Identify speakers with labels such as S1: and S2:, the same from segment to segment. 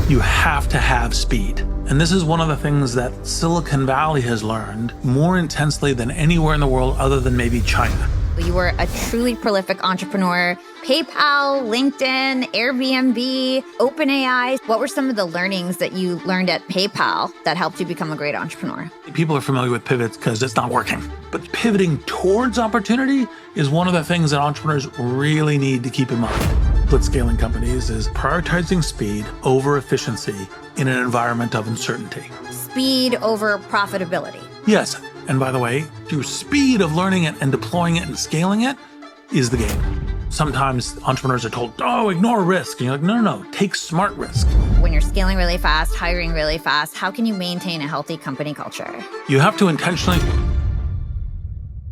S1: you have to have speed. And this is one of the things that Silicon Valley has learned more intensely than anywhere in the world other than maybe China.
S2: You were a truly prolific entrepreneur. PayPal, LinkedIn, Airbnb, OpenAI. What were some of the learnings that you learned at PayPal that helped you become a great entrepreneur?
S1: People are familiar with pivots because it's not working. But pivoting towards opportunity is one of the things that entrepreneurs really need to keep in mind. Blitzscaling companies is prioritizing speed over efficiency in an environment of uncertainty.
S2: Speed over profitability.
S1: Yes. And by the way, through speed of learning it and deploying it and scaling it is the game. Sometimes entrepreneurs are told, oh, ignore risk. And you're like, no, take smart risk.
S2: When you're scaling really fast, hiring really fast, how can you maintain a healthy company culture?
S1: You have to intentionally...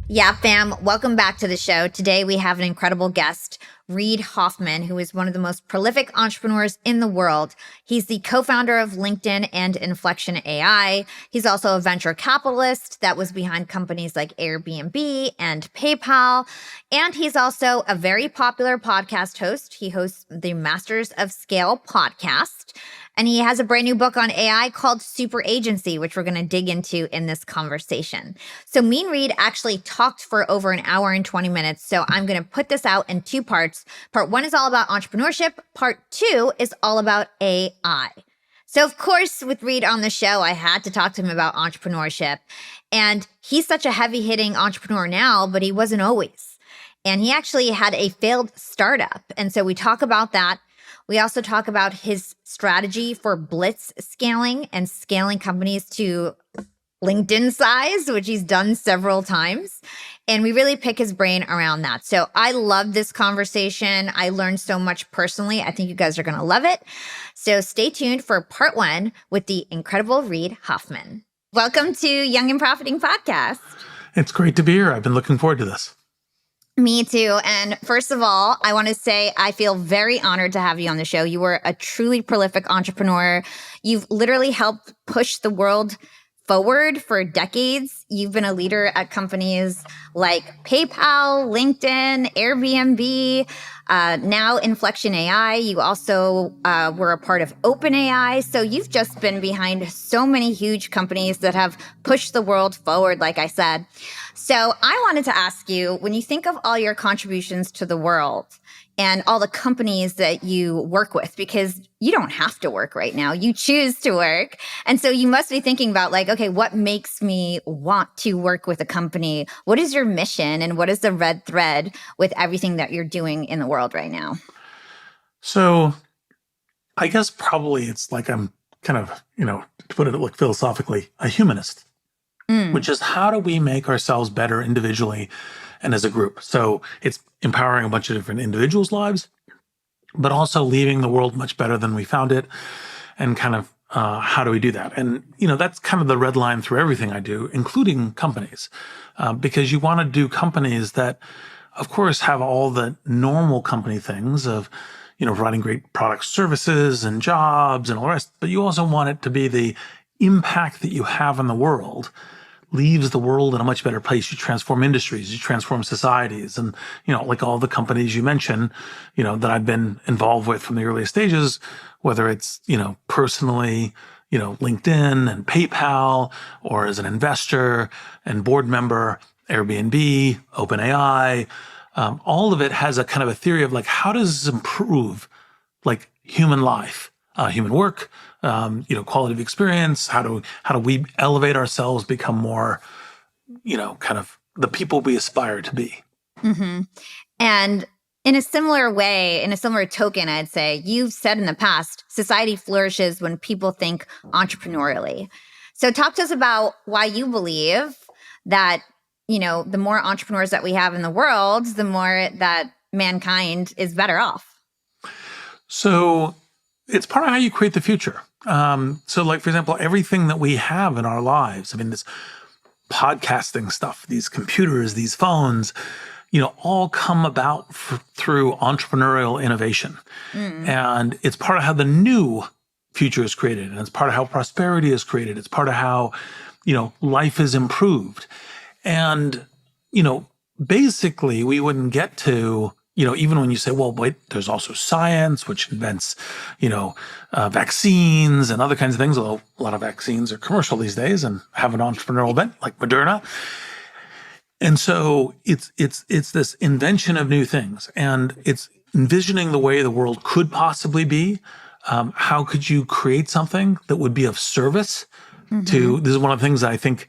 S2: Yeah, fam, welcome back to the show. Today we have an incredible guest, Reid Hoffman, who is one of the most prolific entrepreneurs in the world. He's the co-founder of LinkedIn and Inflection AI. He's also a venture capitalist that was behind companies like Airbnb and PayPal. And he's also a very popular podcast host. He hosts the Masters of Scale podcast. And he has a brand new book on AI called Super Agency, which we're going to dig into in this conversation. So me and Reid actually talked for over an hour and 20 minutes. So I'm going to put this out in two parts. Part one is all about entrepreneurship. Part two is all about AI. So of course, with Reid on the show, I had to talk to him about entrepreneurship. And he's such a heavy-hitting entrepreneur now, but he wasn't always. And he actually had a failed startup. And so we talk about that. We also talk about his strategy for blitz scaling and scaling companies to LinkedIn size, which he's done several times. And we really pick his brain around that. So I love this conversation. I learned so much personally. I think you guys are going to love it. So stay tuned for part one with the incredible Reid Hoffman. Welcome to Young and Profiting Podcast.
S1: It's great to be here. I've been looking forward to this.
S2: Me too. And first of all, I want to say I feel very honored to have you on the show. You were a truly prolific entrepreneur. You've literally helped push the world forward for decades. You've been a leader at companies like PayPal, LinkedIn, Airbnb, now Inflection AI. You also were a part of OpenAI. So you've just been behind so many huge companies that have pushed the world forward, like I said. So I wanted to ask you, when you think of all your contributions to the world and all the companies that you work with, because you don't have to work right now, you choose to work. And so you must be thinking about like, okay, what makes me want to work with a company? What is your mission and what is the red thread with everything that you're doing in the world right now?
S1: So I guess probably it's like I'm kind of, to put it like philosophically, a humanist. Which is how do we make ourselves better individually and as a group? So it's empowering a bunch of different individuals' lives, but also leaving the world much better than we found it. And kind of how do we do that? And, that's kind of the red line through everything I do, including companies, because you want to do companies that, of course, have all the normal company things of, providing great products, services, and jobs and all the rest. But you also want it to be the impact that you have in the world leaves the world in a much better place. You transform industries, you transform societies. And, like all the companies you mentioned, that I've been involved with from the earliest stages, whether it's, personally, LinkedIn and PayPal, or as an investor and board member, Airbnb, OpenAI, all of it has a kind of a theory of like, how does this improve like human life, human work, quality of experience? How do we elevate ourselves, become more, kind of the people we aspire to be?
S2: Mm-hmm. And in a similar way, in a similar token, I'd say you've said in the past, society flourishes when people think entrepreneurially. So talk to us about why you believe that, the more entrepreneurs that we have in the world, the more that mankind is better off.
S1: So it's part of how you create the future. So like, for example, everything that we have in our lives, this podcasting stuff, these computers, these phones, all come about through entrepreneurial innovation. And it's part of how the new future is created. And it's part of how prosperity is created. It's part of how, life is improved. And, basically we wouldn't get to, even when you say, well, wait, there's also science, which invents, vaccines and other kinds of things, although a lot of vaccines are commercial these days and have an entrepreneurial bent like Moderna. And so it's this invention of new things, and it's envisioning the way the world could possibly be. How could you create something that would be of service to, this is one of the things I think,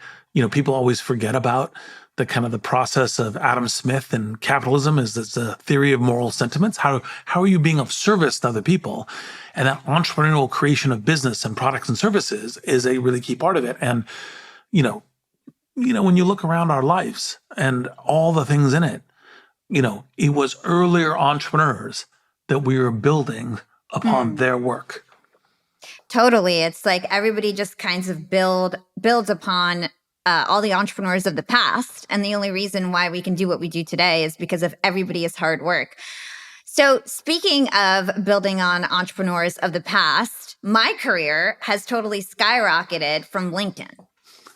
S1: people always forget about the process of Adam Smith and capitalism is it's a theory of moral sentiments. How are you being of service to other people? And that entrepreneurial creation of business and products and services is a really key part of it. And, when you look around our lives and all the things in it, it was earlier entrepreneurs that we were building upon their work.
S2: Totally. It's like everybody just kinds of builds upon all the entrepreneurs of the past. And the only reason why we can do what we do today is because of everybody's hard work. So speaking of building on entrepreneurs of the past, my career has totally skyrocketed from LinkedIn.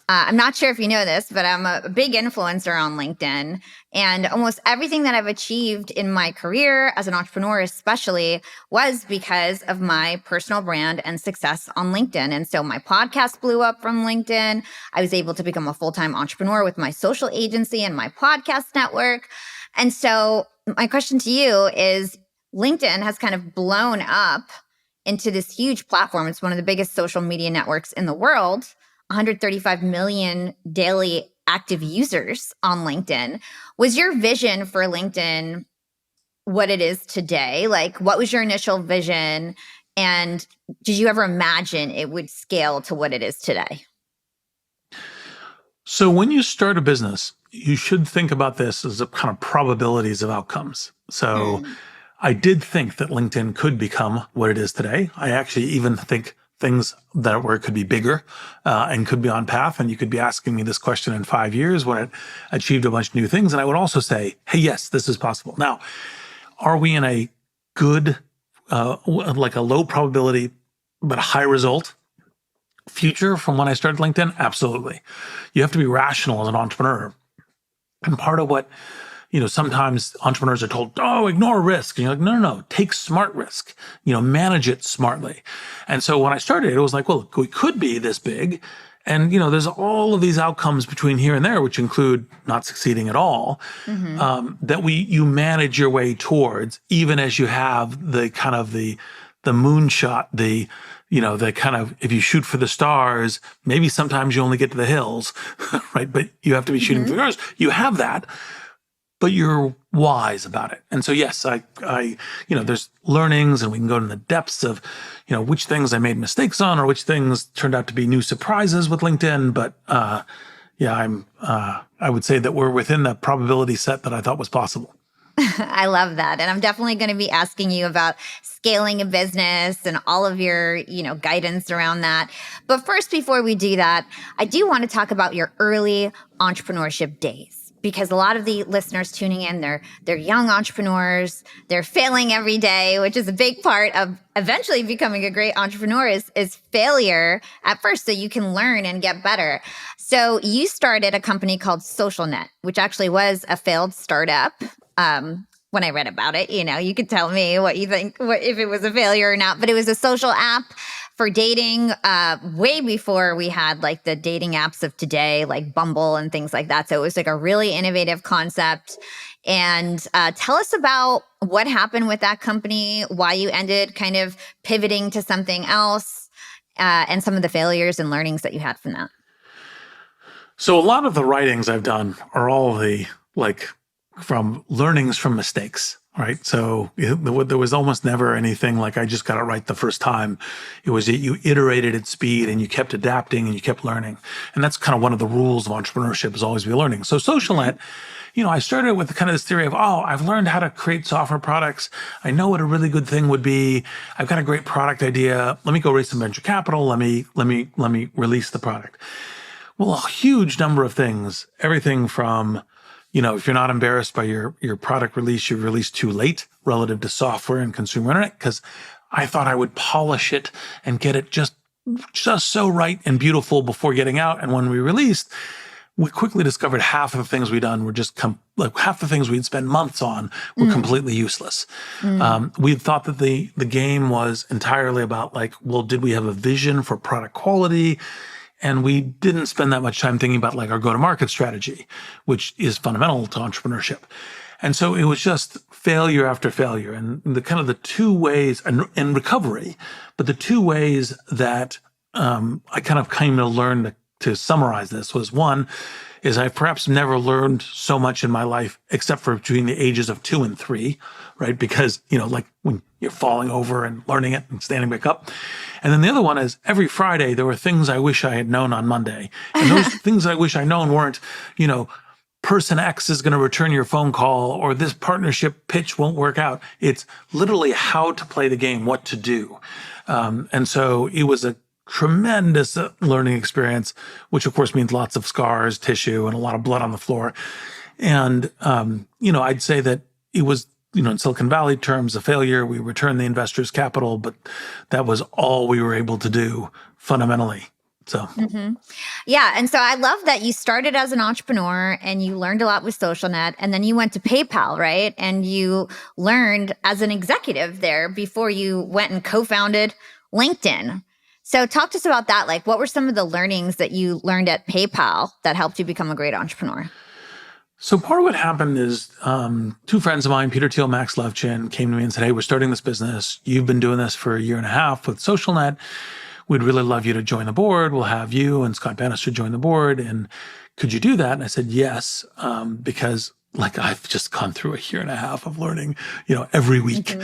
S2: I'm not sure if you know this, but I'm a big influencer on LinkedIn. And almost everything that I've achieved in my career as an entrepreneur, especially, was because of my personal brand and success on LinkedIn. And so my podcast blew up from LinkedIn. I was able to become a full-time entrepreneur with my social agency and my podcast network. And so my question to you is, LinkedIn has kind of blown up into this huge platform. It's one of the biggest social media networks in the world. 135 million daily active users on LinkedIn. Was your vision for LinkedIn what it is today? Like, what was your initial vision? And did you ever imagine it would scale to what it is today?
S1: So when you start a business, you should think about this as a kind of probabilities of outcomes. So I did think that LinkedIn could become what it is today. I actually even think things where it could be bigger and could be on path. And you could be asking me this question in 5 years when it achieved a bunch of new things. And I would also say, hey, yes, this is possible. Now, are we in a good, like a low probability, but high result future from when I started LinkedIn? Absolutely. You have to be rational as an entrepreneur. And part of what, sometimes entrepreneurs are told, oh, ignore risk. And you're like, no, take smart risk, manage it smartly. And so when I started, it was like, well, we could be this big. And, there's all of these outcomes between here and there, which include not succeeding at all, that you manage your way towards, even as you have the kind of the moonshot, the kind of, if you shoot for the stars, maybe sometimes you only get to the hills, right? But you have to be shooting for the stars. You have that, but you're wise about it. And so, yes, I there's learnings, and we can go to the depths of, which things I made mistakes on or which things turned out to be new surprises with LinkedIn. But I would say that we're within the probability set that I thought was possible.
S2: I love that. And I'm definitely going to be asking you about scaling a business and all of your, guidance around that. But first, before we do that, I do want to talk about your early entrepreneurship days. Because a lot of the listeners tuning in, they're young entrepreneurs, they're failing every day, which is a big part of eventually becoming a great entrepreneur is failure at first, so you can learn and get better. So you started a company called SocialNet, which actually was a failed startup. When I read about it, you could tell me what you think, if it was a failure or not, but it was a social app for dating way before we had like the dating apps of today, like Bumble and things like that. So it was like a really innovative concept. And tell us about what happened with that company, why you ended kind of pivoting to something else, and some of the failures and learnings that you had from that.
S1: So a lot of the writings I've done are all from learnings from mistakes, right? So there was almost never anything like I just got it right the first time. It was that you iterated at speed and you kept adapting and you kept learning. And that's kind of one of the rules of entrepreneurship, is always be learning. So SocialNet, I started with kind of this theory of, I've learned how to create software products. I know what a really good thing would be. I've got a great product idea. Let me go raise some venture capital. Let me release the product. Well, a huge number of things, everything from, if you're not embarrassed by your product release, you released too late relative to software and consumer internet, because I thought I would polish it and get it just so right and beautiful before getting out. And when we released, we quickly discovered half of the things we'd done were just like half the things we'd spent months on were completely useless. We thought that the game was entirely about like, well, did we have a vision for product quality? And we didn't spend that much time thinking about like our go-to-market strategy, which is fundamental to entrepreneurship. And so it was just failure after failure, and the two ways and recovery, but the two ways that I kind of came to learn to summarize this was, one is I perhaps never learned so much in my life except for between the ages of 2 and 3, right? Because, like when you're falling over and learning it and standing back up. And then the other one is every Friday, there were things I wish I had known on Monday. And those things I wish I'd known weren't, person X is going to return your phone call or this partnership pitch won't work out. It's literally how to play the game, what to do. And so it was a tremendous learning experience, which of course means lots of scars, tissue, and a lot of blood on the floor. And, I'd say that it was, in Silicon Valley terms, a failure. We returned the investors' capital, but that was all we were able to do fundamentally. So,
S2: yeah. And so I love that you started as an entrepreneur and you learned a lot with SocialNet, and then you went to PayPal, right? And you learned as an executive there before you went and co-founded LinkedIn. So talk to us about that. Like, what were some of the learnings that you learned at PayPal that helped you become a great entrepreneur?
S1: So part of what happened is two friends of mine, Peter Thiel, Max Levchin, came to me and said, hey, we're starting this business. You've been doing this for a year and a half with SocialNet. We'd really love you to join the board. We'll have you and Scott Bannister join the board. And could you do that? And I said, yes, because like I've just gone through a year and a half of learning, every week.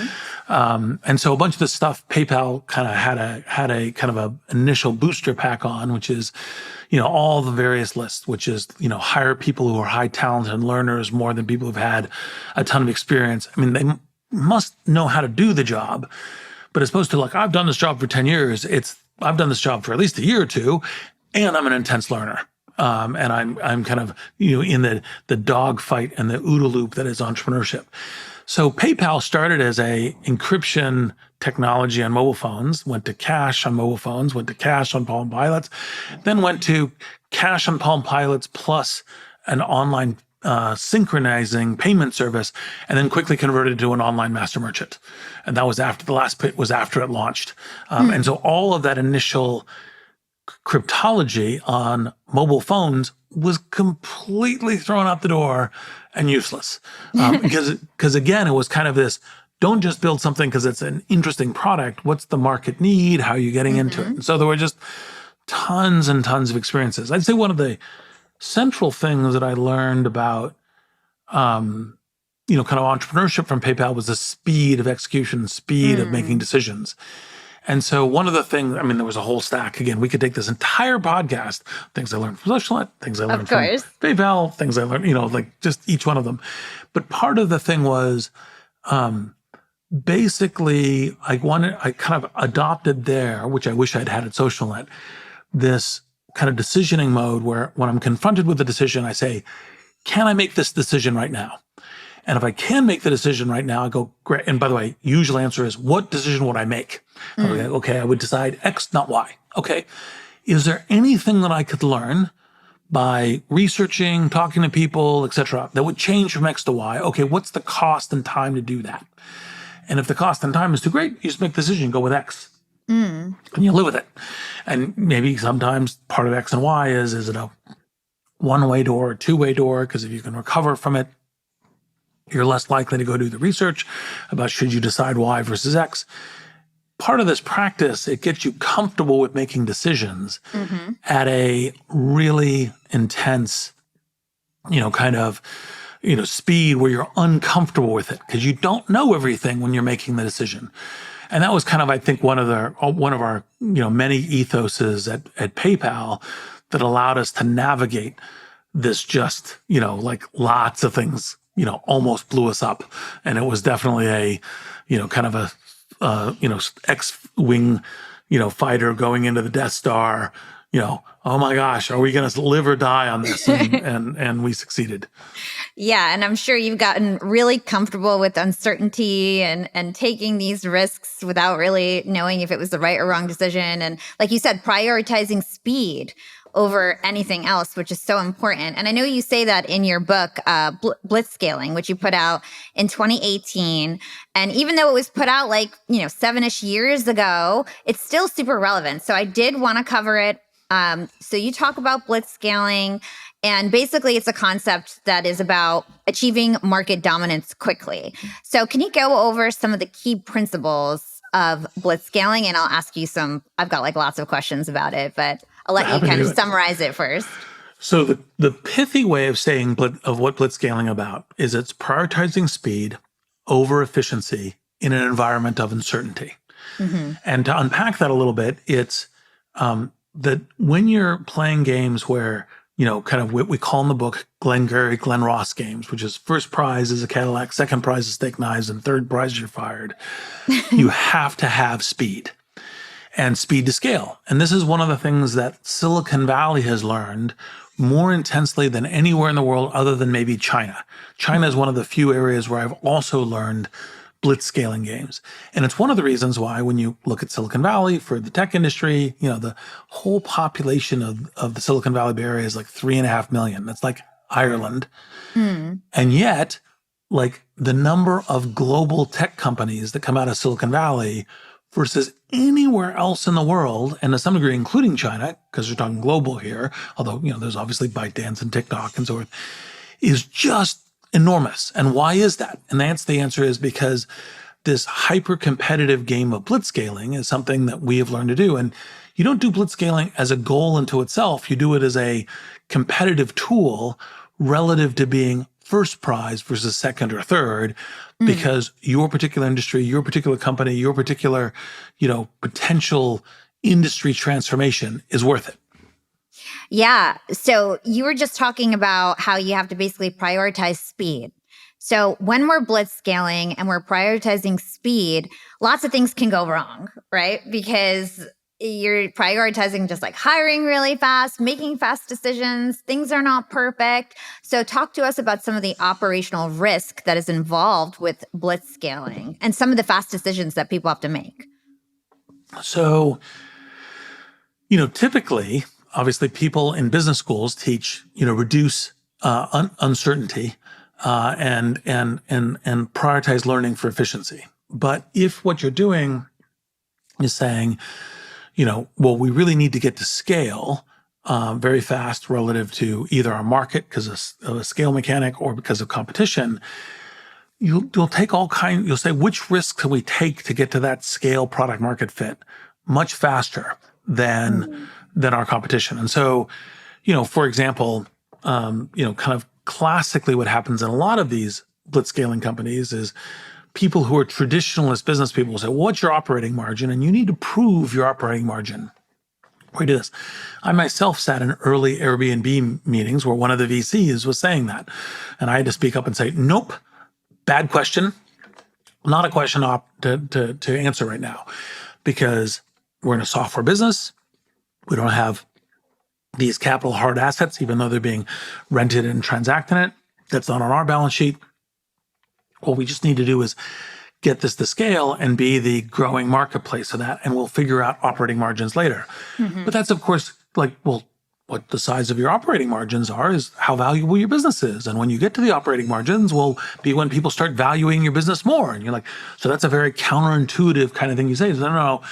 S1: And so a bunch of the stuff PayPal kind of had a kind of a initial booster pack on, which is, all the various lists, which is, hire people who are high talented and learners more than people who've had a ton of experience. I mean, they must know how to do the job, but as opposed to like, I've done this job for 10 years, I've done this job for at least a year or two, and I'm an intense learner. And I'm kind of, in the dog fight and the OODA loop that is entrepreneurship. So PayPal started as a encryption technology on mobile phones, went to cash on mobile phones, went to cash on Palm Pilots, then went to cash on Palm Pilots plus an online synchronizing payment service, and then quickly converted to an online master merchant. And that was after the last pit was after it launched. And so all of that initial cryptology on mobile phones was completely thrown out the door and useless. Because again, it was kind of this, don't just build something because it's an interesting product. What's the market need? How are you getting into it? And so there were just tons and tons of experiences. I'd say one of the central things that I learned about, kind of entrepreneurship from PayPal was the speed of execution, speed of making decisions. And so one of the things, there was a whole stack. Again, we could take this entire podcast, things I learned from SocialNet, things I learned from PayPal, things I learned, like just each one of them. But part of the thing was basically I kind of adopted there, which I wish I'd had at SocialNet, this kind of decisioning mode where when I'm confronted with a decision, I say, can I make this decision right now? And if I can make the decision right now, I go, great. And by the way, usual answer is, what decision would I make? Okay, I would decide X, not Y. Okay. Is there anything that I could learn by researching, talking to people, et cetera, that would change from X to Y? Okay, what's the cost and time to do that? And if the cost and time is too great, you just make the decision, go with X. And you live with it. And maybe sometimes part of X and Y is it a one-way door or two-way door? Because if you can recover from it, you're less likely to go do the research about should you decide Y versus X. Part of this practice, it gets you comfortable with making decisions at a really intense, speed where you're uncomfortable with it because you don't know everything when you're making the decision. And that was kind of, I think, one of our many ethoses at PayPal that allowed us to navigate this just, like lots of things, almost blew us up. And it was definitely a, kind of a, X-wing, fighter going into the Death Star, oh my gosh, are we going to live or die on this? And we succeeded.
S2: Yeah. And I'm sure you've gotten really comfortable with uncertainty and taking these risks without really knowing if it was the right or wrong decision. And like you said, prioritizing speed over anything else, which is so important. And I know you say that in your book, Blitzscaling, which you put out in 2018. And even though it was put out like, 7-ish years ago, it's still super relevant. So I did want to cover it. So you talk about blitzscaling, and basically it's a concept that is about achieving market dominance quickly. So can you go over some of the key principles of blitzscaling? And I'll ask you I've got like lots of questions about it, but I'll let you kind of summarize it first.
S1: So the pithy way of saying of what blitzscaling about is it's prioritizing speed over efficiency in an environment of uncertainty. Mm-hmm. And to unpack that a little bit, it's that when you're playing games where, kind of what we call in the book Glengarry Glen Ross games, which is first prize is a Cadillac, second prize is steak knives, and third prize you're fired, you have to have speed and speed to scale. And this is one of the things that Silicon Valley has learned more intensely than anywhere in the world other than maybe China. China is one of the few areas where I've also learned blitzscaling games. And it's one of the reasons why when you look at Silicon Valley for the tech industry, the whole population of the Silicon Valley Bay Area is like 3.5 million. That's like Ireland. Mm. And yet, like the number of global tech companies that come out of Silicon Valley versus anywhere else in the world, and to some degree, including China, because we're talking global here, although, there's obviously ByteDance and TikTok and so forth, is just enormous. And why is that? And the answer is because this hyper-competitive game of blitzscaling is something that we have learned to do. And you don't do blitzscaling as a goal unto itself. You do it as a competitive tool relative to being first prize versus second or third, because your particular industry, your particular company, your particular, potential industry transformation is worth it.
S2: Yeah. So you were just talking about how you have to basically prioritize speed. So when we're blitzscaling and we're prioritizing speed, lots of things can go wrong, right? Because you're prioritizing just like hiring really fast, making fast decisions. Things are not perfect. So talk to us about some of the operational risk that is involved with blitzscaling and some of the fast decisions that people have to make.
S1: So, typically, obviously, people in business schools teach, reduce uncertainty and prioritize learning for efficiency. But if what you're doing is saying, we really need to get to scale very fast relative to either our market because of a scale mechanic or because of competition, you'll take you'll say, which risks can we take to get to that scale product market fit much faster than our competition. And so, for example, kind of classically what happens in a lot of these blitzscaling companies is people who are traditionalist business people will say, well, what's your operating margin? And you need to prove your operating margin. We do this. I myself sat in early Airbnb meetings where one of the VCs was saying that. And I had to speak up and say, nope, bad question. Not a question to answer right now, because we're in a software business. We don't have these capital hard assets, even though they're being rented and transacted in it. That's not on our balance sheet. What we just need to do is get this to scale and be the growing marketplace of that, and we'll figure out operating margins later. Mm-hmm. But that's, of course, what the size of your operating margins are is how valuable your business is. And when you get to the operating margins will be when people start valuing your business more. And you're like, so that's a very counterintuitive kind of thing you say. No,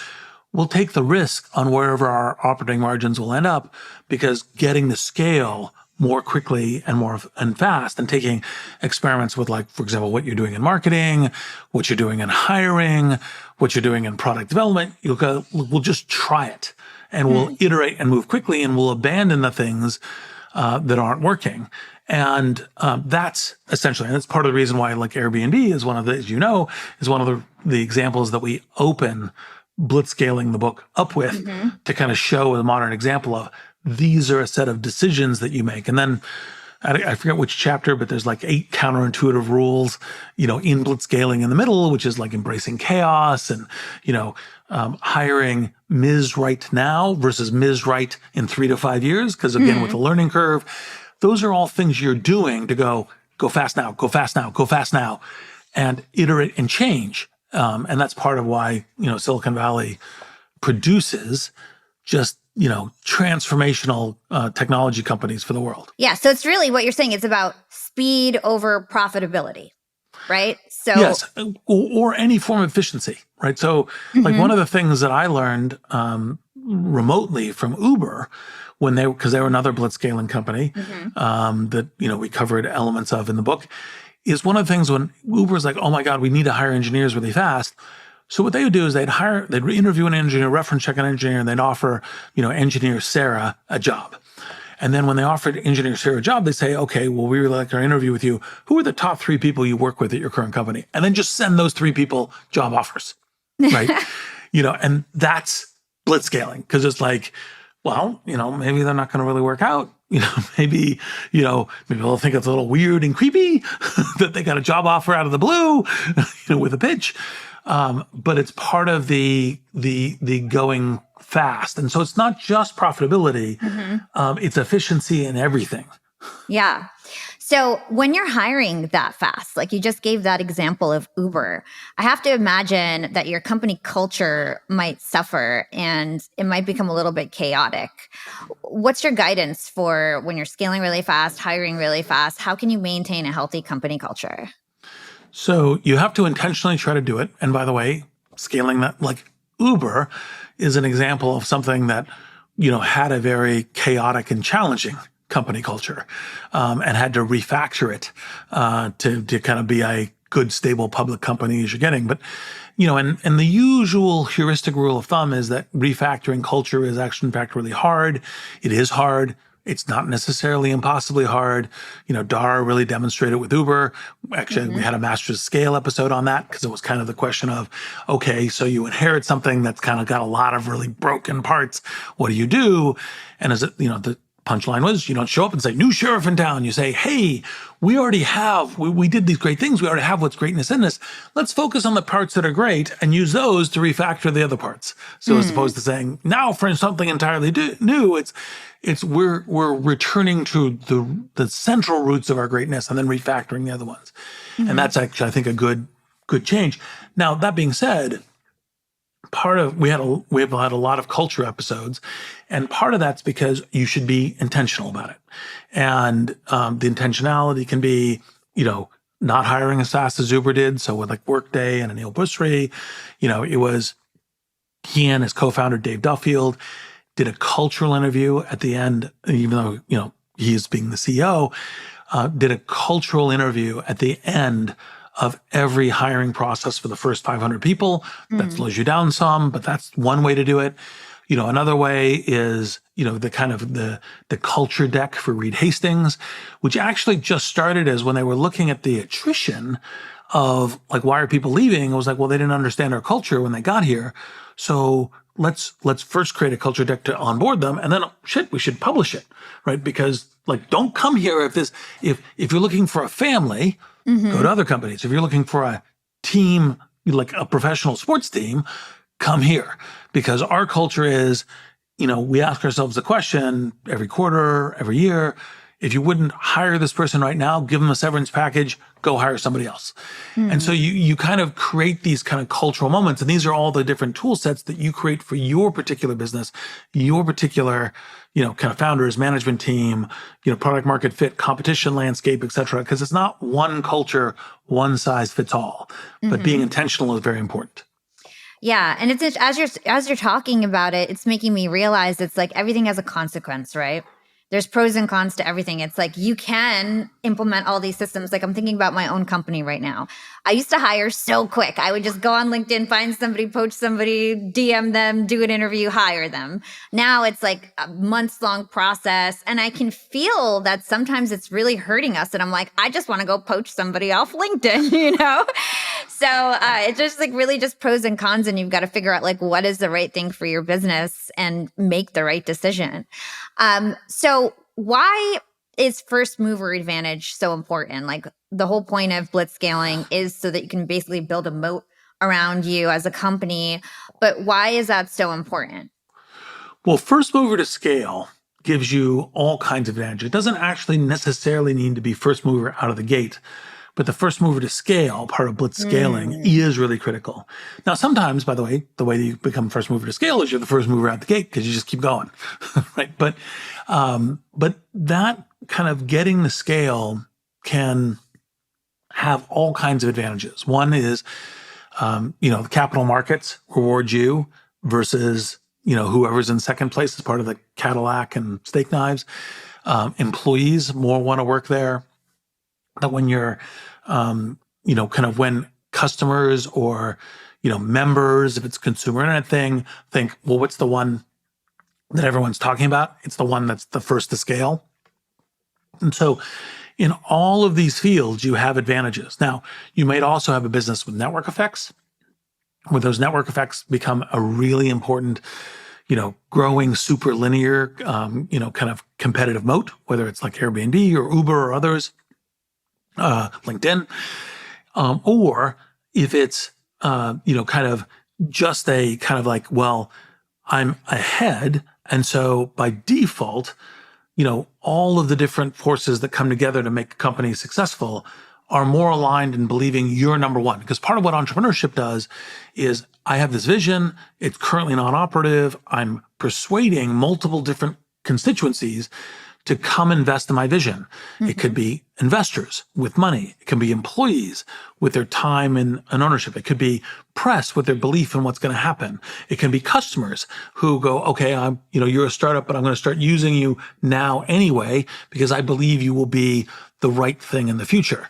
S1: we'll take the risk on wherever our operating margins will end up, because getting the scale more quickly and fast, and taking experiments with, like, for example, what you're doing in marketing, what you're doing in hiring, what you're doing in product development, we'll just try it and we'll iterate and move quickly, and we'll abandon the things that aren't working. And that's essentially, and that's part of the reason why, like, Airbnb is one of the examples that we open Blitzscaling the book up with, to kind of show a modern example of these are a set of decisions that you make. And then I forget which chapter, but there's like 8 counterintuitive rules, in Blitzscaling in the middle, which is like embracing chaos and, hiring Ms. Right now versus Ms. Right in 3 to 5 years. Because again, with the learning curve, those are all things you're doing to go fast now, go fast now, go fast now, and iterate and change. And that's part of why, Silicon Valley produces just, transformational technology companies for the world.
S2: Yeah. So it's really what you're saying. It's about speed over profitability, right? So
S1: Yes, or any form of efficiency, right? So like one of the things that I learned remotely from Uber because they were another blitzscaling company that, we covered elements of in the book, is one of the things when Uber's like, oh my God, we need to hire engineers really fast. So what they would do is they'd interview an engineer, reference check an engineer, and they'd offer, engineer Sarah a job. And then when they offered engineer Sarah a job, they say, okay, well, we really like our interview with you. Who are the top 3 people you work with at your current company? And then just send those 3 people job offers, right? And that's blitzscaling because it's like, well, maybe they're not going to really work out. Maybe they'll think it's a little weird and creepy that they got a job offer out of the blue, with a pitch. But it's part of the going fast. And so it's not just profitability, it's efficiency in everything.
S2: yeah. So when you're hiring that fast, like you just gave that example of Uber, I have to imagine that your company culture might suffer and it might become a little bit chaotic. What's your guidance for when you're scaling really fast, hiring really fast? How can you maintain a healthy company culture?
S1: So you have to intentionally try to do it. And by the way, scaling that, like Uber, is an example of something that, had a very chaotic and challenging company culture, and had to refactor it to kind of be a good, stable public company as you're getting. But, and the usual heuristic rule of thumb is that refactoring culture is actually, in fact, really hard. It is hard. It's not necessarily impossibly hard. Dara really demonstrated with Uber. Actually, we had a Masters Scale episode on that because it was kind of the question of, okay, so you inherit something that's kind of got a lot of really broken parts. What do you do? And as it, the punchline was, you don't show up and say, new sheriff in town. You say, hey, we already have, we did these great things. We already have what's greatness in us. Let's focus on the parts that are great and use those to refactor the other parts. So as opposed to saying, now for something entirely new, we're returning to the central roots of our greatness and then refactoring the other ones. And that's actually, I think, a good change. Now, that being said, we have had a lot of culture episodes, and part of that's because you should be intentional about it. And the intentionality can be, not hiring as fast as Uber did. So with like Workday and Anil Busri, it was he and his co-founder Dave Duffield did a cultural interview at the end, even though he is being the CEO, did a cultural interview at the end of every hiring process for the first 500 people. That slows you down some, but that's one way to do it. Another way is, the kind of the culture deck for Reid Hastings, which actually just started as when they were looking at the attrition of like, why are people leaving? It was like, well, they didn't understand our culture when they got here. So let's first create a culture deck to onboard them. And then we should publish it, right? Because like, don't come here if you're looking for a family, go to other companies. If you're looking for a team, like a professional sports team, come here. Because our culture is, we ask ourselves the question every quarter, every year, if you wouldn't hire this person right now, give them a severance package, go hire somebody else. And so you kind of create these kind of cultural moments. And these are all the different tool sets that you create for your particular business, your particular, kind of founders, management team, product market fit, competition landscape, et cetera. Because it's not one culture, one size fits all. But being intentional is very important.
S2: Yeah, and it's as you're talking about it, it's making me realize it's like everything has a consequence, right? There's pros and cons to everything. It's like you can implement all these systems. Like I'm thinking about my own company right now. I used to hire so quick. I would just go on LinkedIn, find somebody, poach somebody, DM them, do an interview, hire them. Now it's like a months-long process. And I can feel that sometimes it's really hurting us. And I'm like, I just want to go poach somebody off LinkedIn, So it's just like really just pros and cons. And you've got to figure out like what is the right thing for your business and make the right decision. So why is first mover advantage so important? Like the whole point of blitzscaling is so that you can basically build a moat around you as a company. But why is that so important?
S1: Well, first mover to scale gives you all kinds of advantage. It doesn't actually necessarily need to be first mover out of the gate. But the first mover to scale, part of blitzscaling, is really critical. Now, sometimes, by the way that you become first mover to scale is you're the first mover out the gate because you just keep going, right? But that kind of getting the scale can have all kinds of advantages. One is, the capital markets reward you versus, whoever's in second place as part of the Cadillac and steak knives. Employees more want to work there. That when you're, when customers or, members, if it's a consumer internet thing, think, well, what's the one that everyone's talking about? It's the one that's the first to scale. And so in all of these fields, you have advantages. Now, you might also have a business with network effects, where those network effects become a really important, growing super linear, kind of competitive moat, whether it's like Airbnb or Uber or others, LinkedIn, or if it's, kind of just a kind of like, well, I'm ahead. And so by default, all of the different forces that come together to make a company successful are more aligned in believing you're number one. Because part of what entrepreneurship does is I have this vision. It's currently non-operative. I'm persuading multiple different constituencies to come invest in my vision. Mm-hmm. It could be investors with money. It can be employees with their time and ownership. It could be press with their belief in what's going to happen. It can be customers who go, okay, you're a startup, but I'm going to start using you now anyway, because I believe you will be the right thing in the future.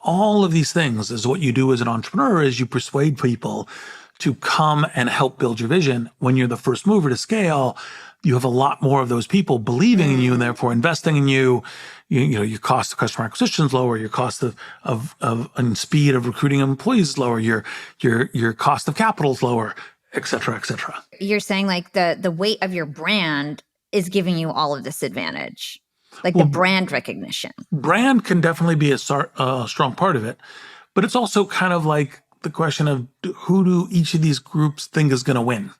S1: All of these things is what you do as an entrepreneur is you persuade people to come and help build your vision. When you're the first mover to scale, you have a lot more of those people believing in you and therefore investing in you. Your cost of customer acquisition is lower. Your cost of and speed of recruiting employees is lower. Your cost of capital is lower, et cetera, et cetera.
S2: You're saying like the weight of your brand is giving you all of this advantage, like the brand recognition. Brand
S1: can definitely be a strong part of it, but it's also kind of like the question of who do each of these groups think is going to win.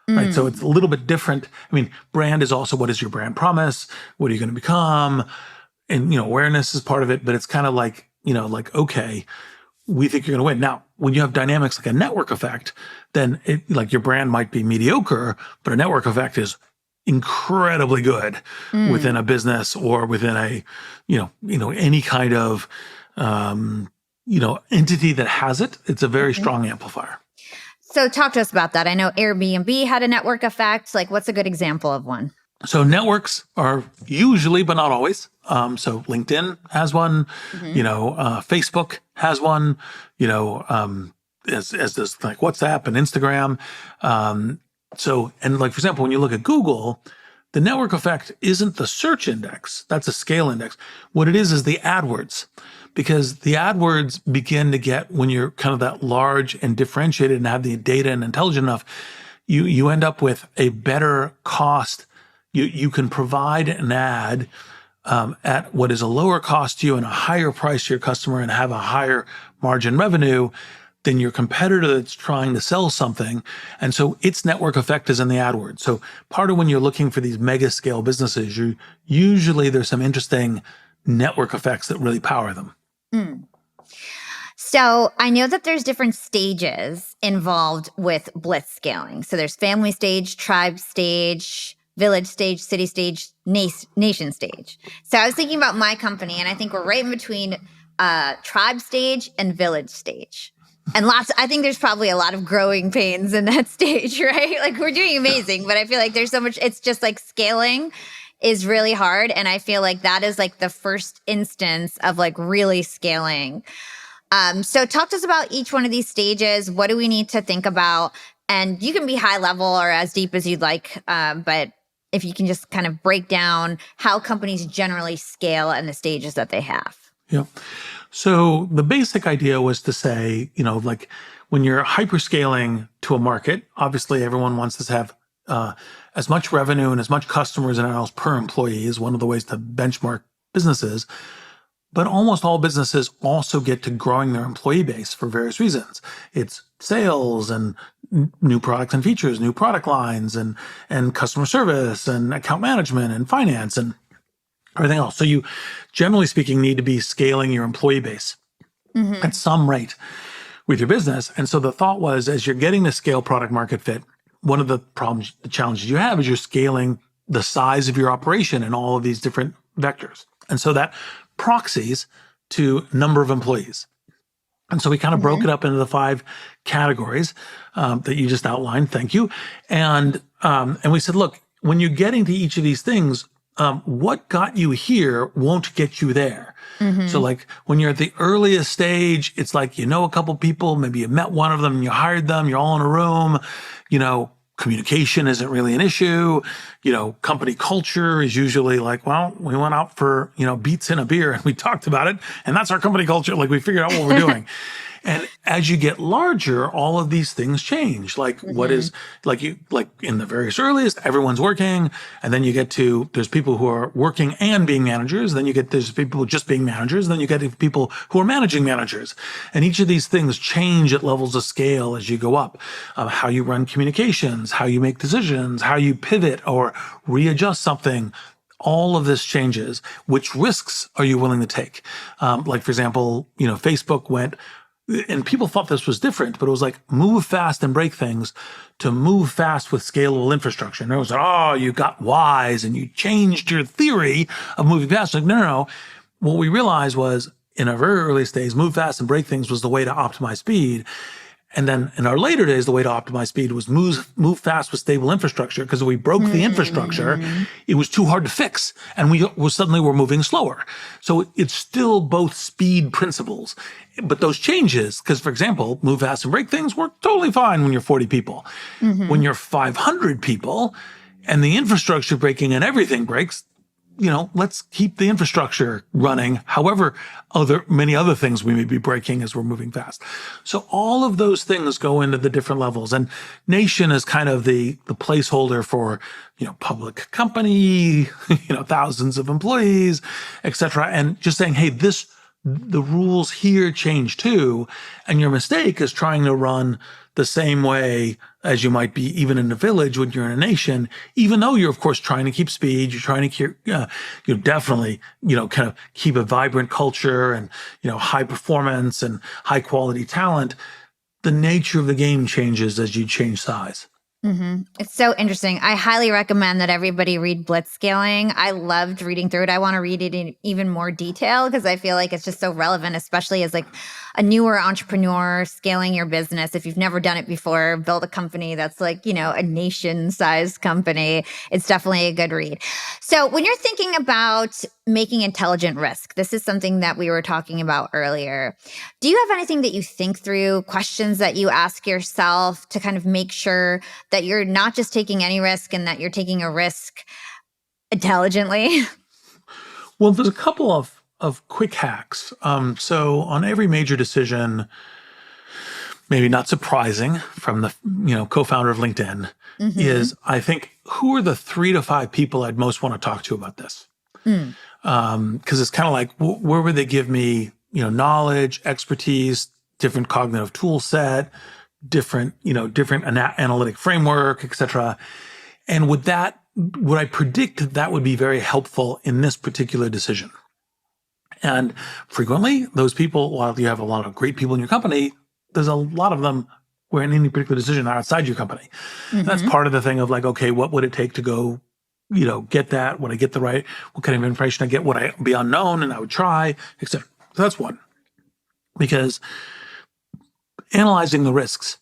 S1: Right. So it's a little bit different. I mean, brand is also what is your brand promise? What are you going to become? And, awareness is part of it, but it's kind of like, okay, we think you're going to win. Now, when you have dynamics like a network effect, then your brand might be mediocre, but a network effect is incredibly good within a business or within a, any kind of, entity that has it. It's a very strong amplifier.
S2: So talk to us about that. I know Airbnb had a network effect. Like, what's a good example of one?
S1: So networks are usually, but not always. So LinkedIn has one, Facebook has one, as does like WhatsApp and Instagram. And for example, when you look at Google, the network effect isn't the search index. That's a scale index. What it is the AdWords. Because the AdWords begin to get, when you're kind of that large and differentiated and have the data and intelligent enough, you end up with a better cost. You can provide an ad at what is a lower cost to you and a higher price to your customer and have a higher margin revenue than your competitor that's trying to sell something. And so its network effect is in the AdWords. So part of when you're looking for these mega scale businesses, usually there's some interesting network effects that really power them.
S2: So I know that there's different stages involved with blitzscaling. So there's family stage, tribe stage, village stage, city stage, nation stage. So I was thinking about my company, and I think we're right in between tribe stage and village stage. And I think there's probably a lot of growing pains in that stage, right? Like we're doing amazing, but I feel like there's so much, it's just like scaling is really hard. And I feel like that is like the first instance of like really scaling. So talk to us about each one of these stages. What do we need to think about? And you can be high level or as deep as you'd like. But if you can just kind of break down how companies generally scale and the stages that they have.
S1: Yeah. So the basic idea was to say, like when you're hyperscaling to a market, obviously everyone wants to have as much revenue and as much customers and else per employee is one of the ways to benchmark businesses. But almost all businesses also get to growing their employee base for various reasons. It's sales and new products and features, new product lines and customer service and account management and finance. And everything else. So you, generally speaking, need to be scaling your employee base at some rate with your business. And so the thought was, as you're getting to scale product market fit, one of the problems, the challenges you have is you're scaling the size of your operation in all of these different vectors. And so that proxies to number of employees. And so we kind of broke it up into the 5 categories that you just outlined. Thank you. And we said, look, when you're getting to each of these things, what got you here won't get you there. So like when you're at the earliest stage, it's like, you know, a couple people, maybe you met one of them, you hired them, you're all in a room, you know, communication isn't really an issue. You know, company culture is usually like, well, we went out for, you know, beats and a beer and we talked about it. And that's our company culture. Like we figured out what we're doing. And as you get larger, all of these things change. Like what is like in the very earliest, everyone's working. And then you get to, there's people who are working and being managers. Then there's people just being managers. Then you get people who are managing managers. And each of these things change at levels of scale as you go up. How you run communications, how you make decisions, how you pivot or readjust something. All of this changes. Which risks are you willing to take? Like, for example, you know, Facebook went, and people thought this was different, but it was like move fast and break things to move fast with scalable infrastructure. And everyone said, oh, you got wise and you changed your theory of moving fast. Like, no. What we realized was in our very early days, move fast and break things was the way to optimize speed. And then in our later days, the way to optimize speed was move fast with stable infrastructure, because if we broke the infrastructure, it was too hard to fix. And we suddenly were moving slower. So it's still both speed principles. But those changes, because for example, move fast and break things work totally fine when you're 40 people. When you're 500 people and the infrastructure breaking and everything breaks, you know, let's keep the infrastructure running. However, many other things we may be breaking as we're moving fast. So all of those things go into the different levels. And nation is kind of the placeholder for, you know, public company, you know, thousands of employees, et cetera. And just saying, hey, the rules here change too. And your mistake is trying to run the same way as you might be even in a village when you're in a nation, even though you're, of course, trying to keep speed. You're trying to keep, you definitely, you know, kind of keep a vibrant culture and, you know, high performance and high quality talent. The nature of the game changes as you change size.
S2: It's so interesting. I highly recommend that everybody read Blitzscaling. I loved reading through it. I want to read it in even more detail because I feel like it's just so relevant, especially as like a newer entrepreneur scaling your business. If you've never done it before, build a company that's like, you know, a nation-sized company. It's definitely a good read. So when you're thinking about making intelligent risk, this is something that we were talking about earlier. Do you have anything that you think through, questions that you ask yourself to kind of make sure that you're not just taking any risk and that you're taking a risk intelligently?
S1: Well, there's a couple of quick hacks. So on every major decision, maybe not surprising from the, you know, co-founder of LinkedIn, is I think, who are the 3 to 5 people I'd most want to talk to about this? Because it's kind of like, where would they give me, you know, knowledge, expertise, different cognitive tool set, different analytic framework, et cetera. And would I predict that would be very helpful in this particular decision? And frequently, those people, while you have a lot of great people in your company, there's a lot of them where in any particular decision are outside your company. That's part of the thing of like, okay, what would it take to go, you know, get that? Would I get what kind of information I get? Would I be unknown and I would try, et cetera? So that's one. Because analyzing the risks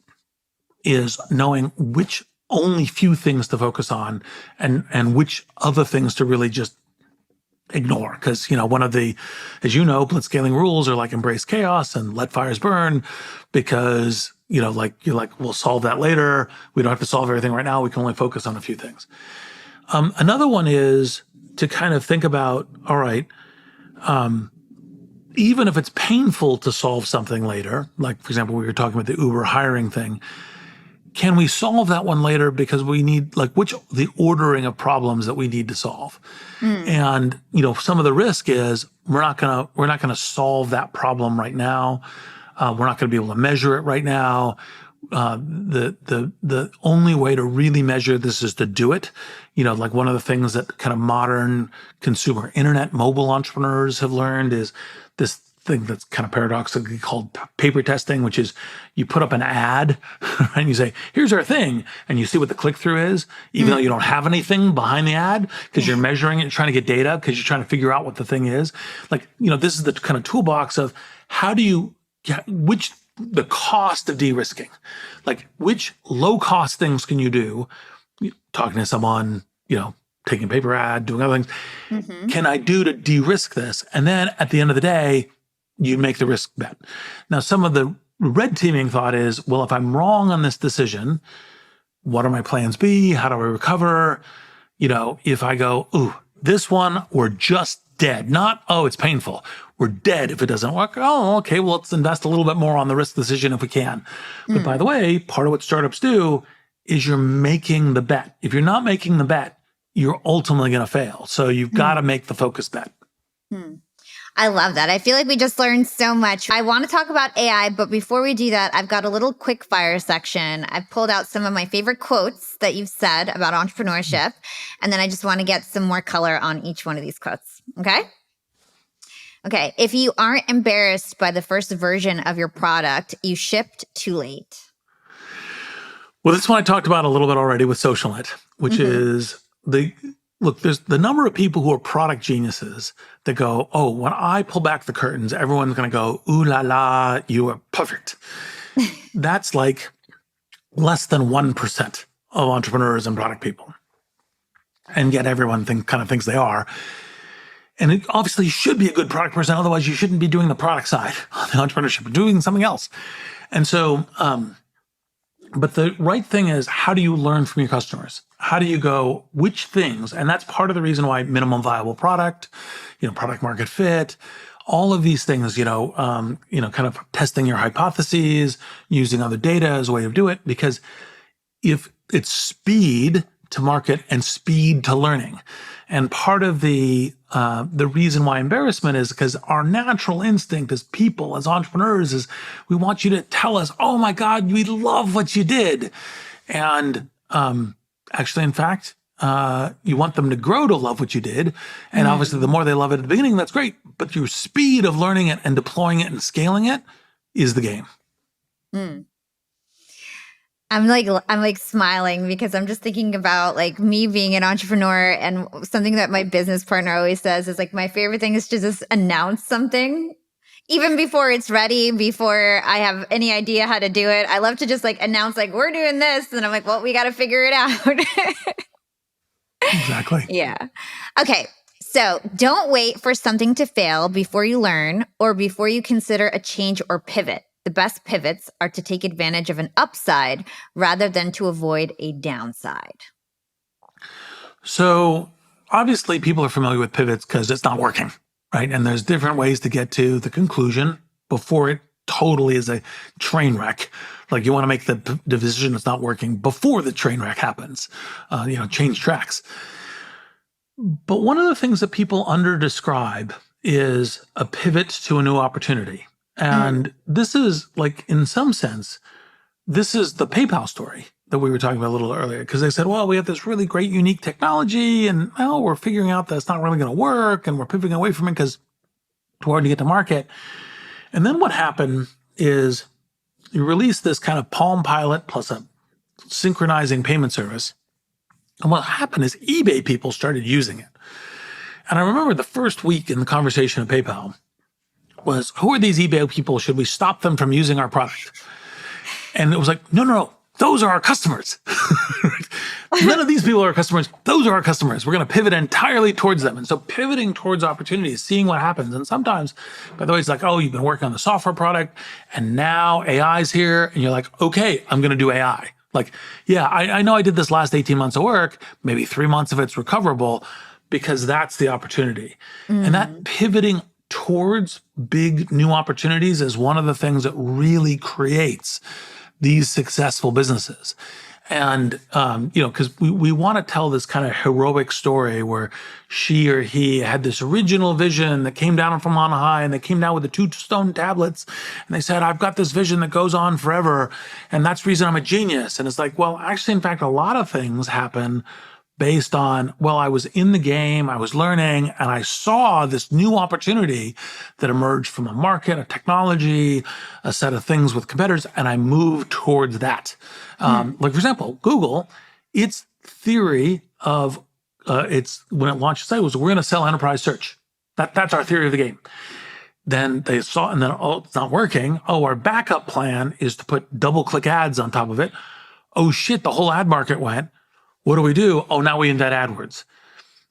S1: is knowing which only few things to focus on and which other things to really just ignore. Because, you know, one of the, as you know, blitzscaling rules are like embrace chaos and let fires burn, because, you know, like you're like, we'll solve that later. We don't have to solve everything right now. We can only focus on a few things. Another one is to kind of think about, all right, even if it's painful to solve something later, like, for example, we were talking about the Uber hiring thing, can we solve that one later because we need, like, the ordering of problems that we need to solve? And, you know, some of the risk is we're not gonna solve that problem right now. We're not gonna be able to measure it right now. the only way to really measure this is to do it. Like one of the things that kind of modern consumer internet mobile entrepreneurs have learned is this thing that's kind of paradoxically called paper testing, which is you put up an ad and you say, here's our thing. And you see what the click through is, even though you don't have anything behind the ad, because you're measuring it, trying to get data, because you're trying to figure out what the thing is. Like, this is the kind of toolbox of how do you get, the cost of de-risking, like which low cost things can you do? Talking to someone, taking a paper ad, doing other things, can I do to de-risk this? And then at the end of the day, you make the risk bet. Now, some of the red teaming thought is, well, if I'm wrong on this decision, what are my plans B? How do I recover? If I go, ooh, this one, we're just dead. Not, oh, it's painful. We're dead if it doesn't work. Oh, okay, well, let's invest a little bit more on the risk decision if we can. But by the way, part of what startups do is you're making the bet. If you're not making the bet, you're ultimately going to fail. So you've got to make the focus bet.
S2: I love that. I feel like we just learned so much. I want to talk about AI, but before we do that, I've got a little quick fire section. I've pulled out some of my favorite quotes that you've said about entrepreneurship, and then I just want to get some more color on each one of these quotes. Okay? Okay. If you aren't embarrassed by the first version of your product, you shipped too late.
S1: Well, this one I talked about a little bit already with SocialNet, which is there's the number of people who are product geniuses that go, oh, when I pull back the curtains, everyone's going to go, ooh la la, you are perfect. That's like less than 1% of entrepreneurs and product people. And yet everyone kind of thinks they are. And it obviously should be a good product person. Otherwise, you shouldn't be doing the product side of the entrepreneurship. You're doing something else. And so, but the right thing is, how do you learn from your customers? How do you go, which things? And that's part of the reason why minimum viable product, product market fit, all of these things, kind of testing your hypotheses, using other data as a way to do it. Because if it's speed to market and speed to learning, and part of the reason why embarrassment is because our natural instinct as people, as entrepreneurs, is we want you to tell us, oh my God, we love what you did. And actually, in fact, you want them to grow to love what you did. And obviously, the more they love it at the beginning, that's great. But your speed of learning it and deploying it and scaling it is the game.
S2: I'm like smiling because I'm just thinking about like me being an entrepreneur, and something that my business partner always says is like, my favorite thing is to just announce something even before it's ready, before I have any idea how to do it. I love to just like announce like, we're doing this. And I'm like, well, we got to figure it out.
S1: Exactly.
S2: Yeah. Okay. So don't wait for something to fail before you learn or before you consider a change or pivot. The best pivots are to take advantage of an upside rather than to avoid a downside.
S1: So obviously people are familiar with pivots because it's not working, right? And there's different ways to get to the conclusion before it totally is a train wreck. Like you want to make the decision that's not working before the train wreck happens, change tracks. But one of the things that people under-describe is a pivot to a new opportunity. And this is like, in some sense, this is the PayPal story that we were talking about a little earlier, because they said, well, we have this really great, unique technology, and well, we're figuring out that it's not really going to work, and we're pivoting away from it because it's hard to get to market. And then what happened is you release this kind of Palm Pilot plus a synchronizing payment service. And what happened is eBay people started using it. And I remember the first week in the conversation at PayPal was, who are these eBay people? Should we stop them from using our product? And it was like, no, those are our customers. None of these people are our customers. Those are our customers. We're going to pivot entirely towards them. And so pivoting towards opportunities, seeing what happens. And sometimes, by the way, it's like, oh, you've been working on the software product and now AI's here. And you're like, okay, I'm going to do AI. Like, yeah, I know I did this last 18 months of work, maybe 3 months of it's recoverable, because that's the opportunity. And that pivoting towards big new opportunities is one of the things that really creates these successful businesses. And, because we want to tell this kind of heroic story where she or he had this original vision that came down from on high, and they came down with the 2 stone tablets, and they said, I've got this vision that goes on forever, and that's the reason I'm a genius. And it's like, well, actually, in fact, a lot of things happen based on, well, I was in the game, I was learning, and I saw this new opportunity that emerged from a market, a technology, a set of things with competitors, and I moved towards that. Like, for example, Google, its theory of, it's when it launched its site was, we're going to sell enterprise search. That's our theory of the game. Then they saw, and then, oh, it's not working. Oh, our backup plan is to put double-click ads on top of it. Oh, shit, the whole ad market went. What do? Oh, now we invent AdWords.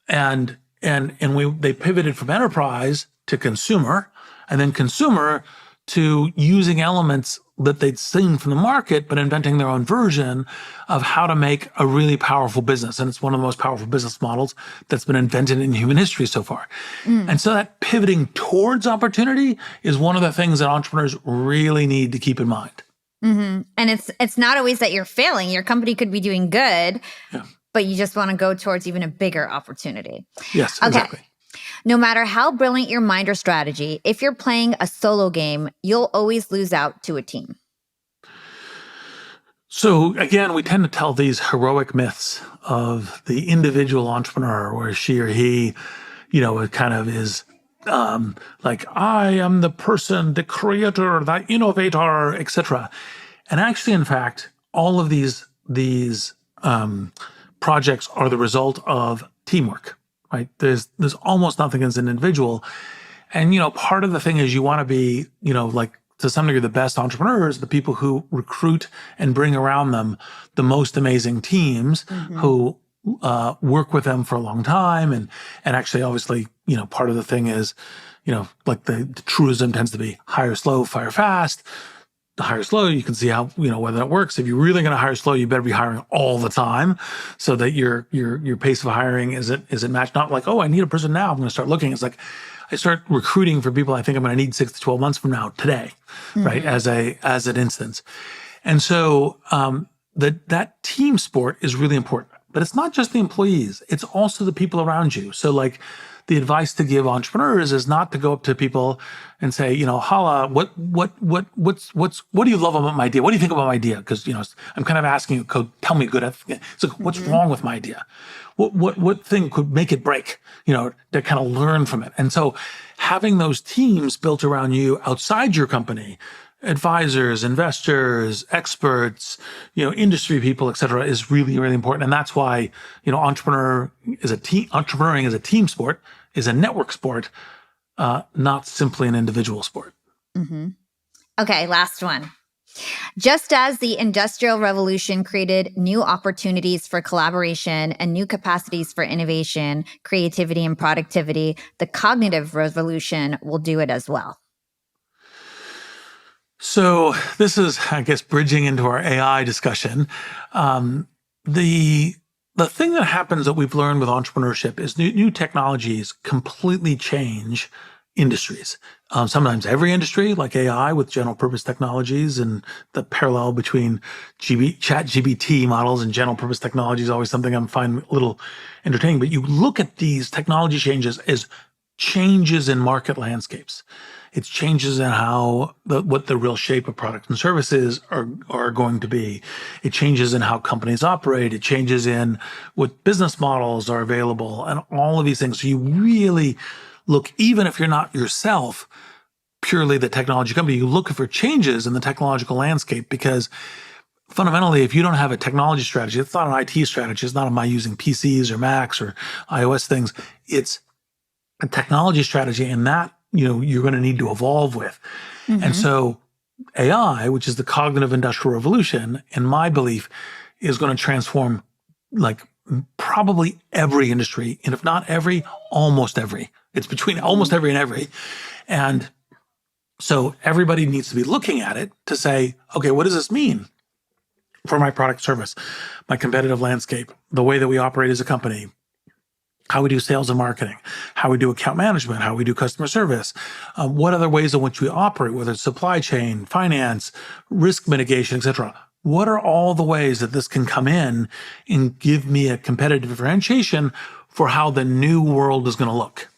S1: And they pivoted from enterprise to consumer, and then consumer to using elements that they'd seen from the market, but inventing their own version of how to make a really powerful business. And it's one of the most powerful business models that's been invented in human history so far. And so that pivoting towards opportunity is one of the things that entrepreneurs really need to keep in mind.
S2: And it's not always that you're failing. Your company could be doing good, but you just want to go towards even a bigger opportunity.
S1: Yes, exactly.
S2: No matter how brilliant your mind or strategy, if you're playing a solo game, you'll always lose out to a team.
S1: So again, we tend to tell these heroic myths of the individual entrepreneur where she or he, it kind of is like, I am the person, the creator, the innovator, etc. And actually, in fact, all of these projects are the result of teamwork, right? There's almost nothing as an individual. And, part of the thing is you want to be, like to some degree, the best entrepreneurs, the people who recruit and bring around them the most amazing teams who work with them for a long time. And actually, obviously, part of the thing is, like the truism tends to be hire slow, fire fast. The hire slow, you can see how, whether that works. If you're really going to hire slow, you better be hiring all the time so that your pace of hiring isn't matched. Not like, oh, I need a person now, I'm going to start looking. It's like, I start recruiting for people I think I'm going to need 6 to 12 months from now today, right? As an instance. And so, that team sport is really important, but it's not just the employees. It's also the people around you. So like, the advice to give entrepreneurs is not to go up to people and say, Hala, what do you love about my idea? What do you think about my idea? Because, I'm kind of asking you, tell me good. So what's wrong with my idea? What thing could make it break, to kind of learn from it. And so having those teams built around you outside your company, advisors, investors, experts, industry people, et cetera, is really, really important. And that's why, entrepreneuring is a team sport, is a network sport, not simply an individual sport.
S2: Okay, last one. Just as the Industrial Revolution created new opportunities for collaboration and new capacities for innovation, creativity, and productivity, the cognitive revolution will do it as well.
S1: So this is, I guess, bridging into our AI discussion. The thing that happens that we've learned with entrepreneurship is new technologies completely change industries. Sometimes every industry, like AI with general purpose technologies, and the parallel between ChatGPT models and general purpose technology is always something I'm finding a little entertaining. But you look at these technology changes as changes in market landscapes. It's changes in how what the real shape of products and services are going to be. It changes in how companies operate. It changes in what business models are available and all of these things. So you really look, even if you're not yourself purely the technology company, you look for changes in the technological landscape, because fundamentally, if you don't have a technology strategy, it's not an IT strategy. It's not am I using PCs or Macs or iOS things. It's a technology strategy, and that you're going to need to evolve with. And so AI, which is the cognitive industrial revolution, in my belief, is going to transform like probably every industry. And if not every, almost every. It's between almost every and every. And so everybody needs to be looking at it to say, okay, what does this mean for my product service, my competitive landscape, the way that we operate as a company, how we do sales and marketing, how we do account management, how we do customer service, what other ways in which we operate, whether it's supply chain, finance, risk mitigation, et cetera. what are all the ways that this can come in and give me a competitive differentiation for how the new world is going to look?